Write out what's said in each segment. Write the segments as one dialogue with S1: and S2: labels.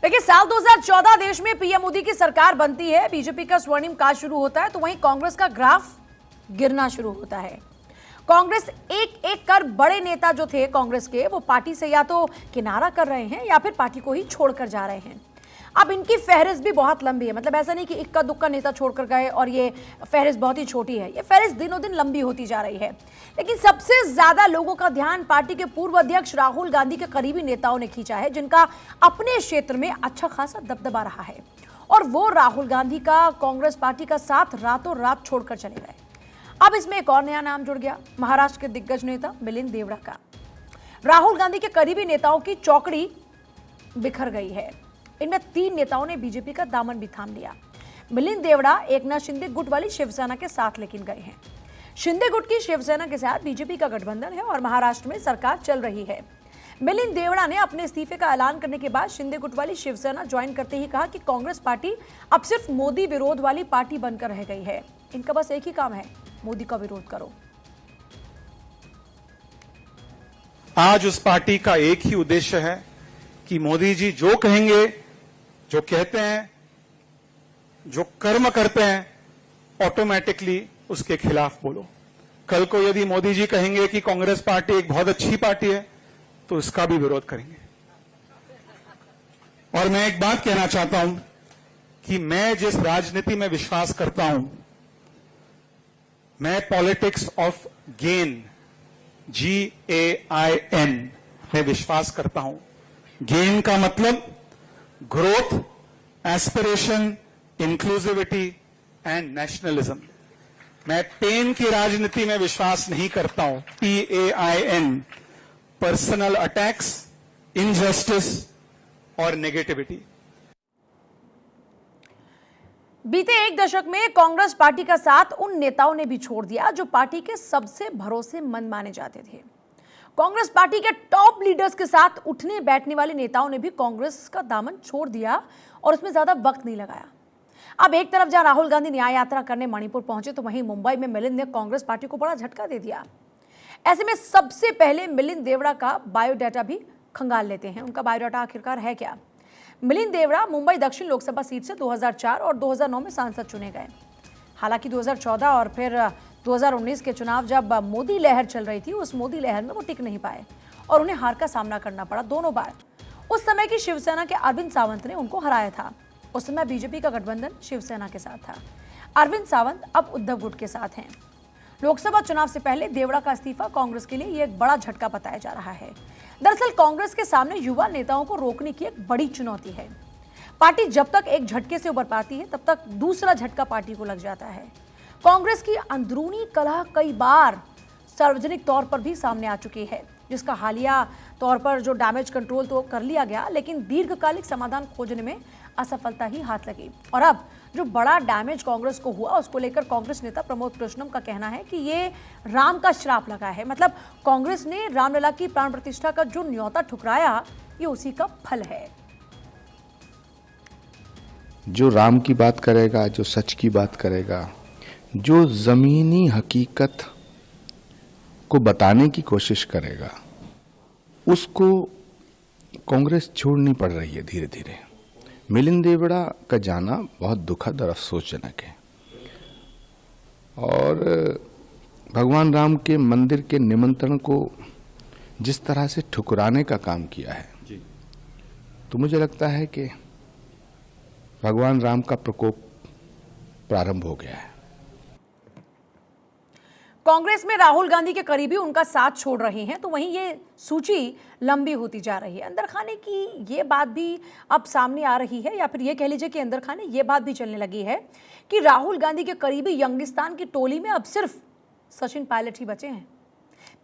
S1: देखिए, साल 2014 देश में पीएम मोदी की सरकार बनती है, बीजेपी का स्वर्णिम काल शुरू होता है, तो वहीं कांग्रेस का ग्राफ गिरना शुरू होता है। कांग्रेस एक एक कर बड़े नेता जो थे कांग्रेस के, वो पार्टी से या तो किनारा कर रहे हैं या फिर पार्टी को ही छोड़कर जा रहे हैं। अब इनकी फहरिस्त भी बहुत लंबी है, मतलब ऐसा नहीं कि इक्का दुक्का नेता छोड़कर गए और ये फहरिस्त बहुत ही छोटी है, ये फहरिस्त दिनों दिन लंबी होती जा रही है। लेकिन सबसे ज्यादा लोगों का ध्यान पार्टी के पूर्व अध्यक्ष राहुल गांधी के करीबी नेताओं ने खींचा है, जिनका अपने क्षेत्र में अच्छा खासा दबदबा रहा है। और वो राहुल गांधी का कांग्रेस पार्टी का साथ रातों रात छोड़कर चले गए। अब इसमें एक और नया नाम जुड़ गया, महाराष्ट्र के दिग्गज नेता मिलिंद देवड़ा का। राहुल गांधी के करीबी नेताओं की चौकड़ी बिखर गई है। इनमें 3 नेताओं ने बीजेपी का दामन भी थाम लिया। मिलिंद देवड़ा एकनाथ शिंदे गुट वाली शिवसेना के साथ लेकिन गए हैं। शिंदे गुट की शिवसेना के साथ बीजेपी का गठबंधन है और महाराष्ट्र में सरकार चल रही है। मिलिंद देवड़ा ने अपने इस्तीफे का ऐलान करने के बाद शिंदे गुट वाली शिवसेना ज्वाइन करते ही कहा कि कांग्रेस पार्टी अब सिर्फ मोदी विरोध वाली पार्टी बनकर रह गई है। इनका बस एक ही काम है, मोदी का विरोध करो।
S2: आज उस पार्टी का एक ही उद्देश्य है कि मोदी जी जो कहेंगे, जो कहते हैं, जो कर्म करते हैं, ऑटोमेटिकली उसके खिलाफ बोलो। कल को यदि मोदी जी कहेंगे कि कांग्रेस पार्टी एक बहुत अच्छी पार्टी है, तो इसका भी विरोध करेंगे। और मैं एक बात कहना चाहता हूं कि मैं जिस राजनीति में विश्वास करता हूं, मैं पॉलिटिक्स ऑफ गेन, GAIN में विश्वास करता हूं। गेन का मतलब growth, aspiration, inclusivity and nationalism. मैं पेन की राजनीति में विश्वास नहीं करता हूं, PAIN, पर्सनल अटैक्स, इनजस्टिस और नेगेटिविटी।
S1: बीते एक दशक में कांग्रेस पार्टी का साथ उन नेताओं ने भी छोड़ दिया जो पार्टी के सबसे भरोसेमंद माने जाते थे। कांग्रेस पार्टी के टॉप लीडर्स के साथ उठने बैठने वाले नेताओं ने भी कांग्रेस का दामन छोड़ दिया और उसमें ज्यादा वक्त नहीं लगाया। अब एक तरफ जहां राहुल गांधी न्याय यात्रा करने मणिपुर पहुंचे, तो वहीं मुंबई में मिलिंद ने कांग्रेस पार्टी को बड़ा झटका दे दिया। ऐसे में सबसे पहले मिलिंद देवड़ा का बायोडाटा भी खंगाल लेते हैं। उनका बायोडाटा आखिरकार है क्या? मिलिंद देवड़ा मुंबई दक्षिण लोकसभा सीट से 2004 और 2009 में सांसद चुने गए। हालांकि 2014 और फिर 2019 के चुनाव जब मोदी लहर चल रही थी, उस मोदी लहर में वो टिक नहीं पाए और उन्हें हार का सामना करना पड़ा दोनों बार। उस समय की शिवसेना के अरविंद सावंत ने उनको हराया था। उस समय बीजेपी का गठबंधन शिवसेना के साथ था। अरविंद सावंत अब उद्धव गुट के साथ हैं। लोकसभा चुनाव से पहले देवड़ा का इस्तीफा कांग्रेस के लिए ये एक बड़ा झटका बताया जा रहा है। दरअसल कांग्रेस के सामने युवा नेताओं को रोकने की एक बड़ी चुनौती है। पार्टी जब तक एक झटके से उबर पाती है, तब तक दूसरा झटका पार्टी को लग जाता है। कांग्रेस की अंदरूनी कलह कई बार सार्वजनिक तौर पर भी सामने आ चुकी है, जिसका हालिया तौर पर जो डैमेज कंट्रोल तो कर लिया गया, लेकिन दीर्घकालिक समाधान खोजने में असफलता ही हाथ लगी। और अब जो बड़ा डैमेज कांग्रेस को हुआ, उसको लेकर कांग्रेस नेता प्रमोद कृष्णम का कहना है कि ये राम का श्राप लगा है। मतलब कांग्रेस ने रामलला की प्राण प्रतिष्ठा का जो न्योता ठुकराया, ये उसी का फल है।
S3: जो राम की बात करेगा, जो सच की बात करेगा, जो जमीनी हकीकत को बताने की कोशिश करेगा, उसको कांग्रेस छोड़नी पड़ रही है धीरे धीरे। मिलिंद देवड़ा का जाना बहुत दुखद और अफसोसजनक है और भगवान राम के मंदिर के निमंत्रण को जिस तरह से ठुकराने का काम किया है, तो मुझे लगता है कि भगवान राम का प्रकोप प्रारंभ हो गया है।
S1: कांग्रेस में राहुल गांधी के करीबी उनका साथ छोड़ रहे हैं, तो वहीं ये सूची लंबी होती जा रही है। अंदर खाने की ये बात भी अब सामने आ रही है, या फिर ये कह लीजिए कि अंदर खाने ये बात भी चलने लगी है कि राहुल गांधी के करीबी यंगिस्तान की टोली में अब सिर्फ सचिन पायलट ही बचे हैं।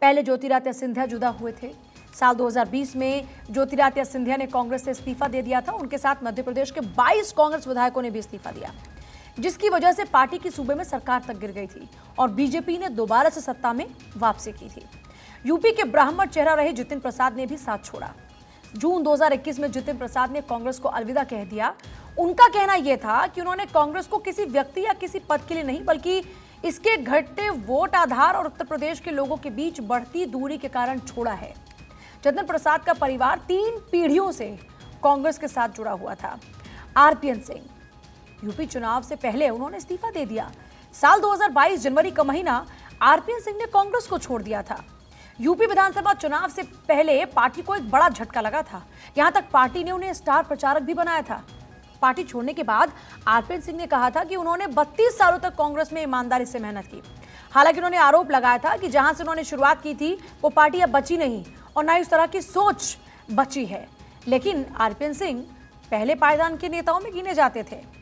S1: पहले ज्योतिरादित्य सिंधिया जुदा हुए थे। साल 2020 में ज्योतिरादित्य सिंधिया ने कांग्रेस से इस्तीफा दे दिया था। उनके साथ मध्य प्रदेश के 22 कांग्रेस विधायकों ने भी इस्तीफा दिया, जिसकी वजह से पार्टी की सूबे में सरकार तक गिर गई थी और बीजेपी ने दोबारा से सत्ता में वापसी की थी। यूपी के ब्राह्मण चेहरा रहे जितिन प्रसाद ने भी साथ छोड़ा। जून 2021 में जितिन प्रसाद ने कांग्रेस को अलविदा कह दिया। उनका कहना यह था कि उन्होंने कांग्रेस को किसी व्यक्ति या किसी पद के लिए नहीं, बल्कि इसके घटते वोट आधार और उत्तर प्रदेश के लोगों के बीच बढ़ती दूरी के कारण छोड़ा है। जितिन प्रसाद का परिवार 3 पीढ़ियों से कांग्रेस के साथ जुड़ा हुआ था। आरपीएन सिंह, यूपी चुनाव से पहले उन्होंने इस्तीफा दे दिया। साल 2022 जनवरी का महीना आरपीएन सिंह ने कांग्रेस को छोड़ दिया था। यूपी विधानसभा चुनाव से पहले पार्टी को एक बड़ा झटका लगा था। यहां तक पार्टी ने उन्हें स्टार प्रचारक भी बनाया था। पार्टी छोड़ने के बाद आरपीएन सिंह ने कहा था कि उन्होंने 32 सालों तक कांग्रेस में ईमानदारी से मेहनत की। हालांकि उन्होंने आरोप लगाया था कि जहां से उन्होंने शुरुआत की थी वो पार्टी अब बची नहीं और ना ही उस तरह की सोच बची है। लेकिन आरपीएन सिंह पहले पायदान के नेताओं में गिने जाते थे।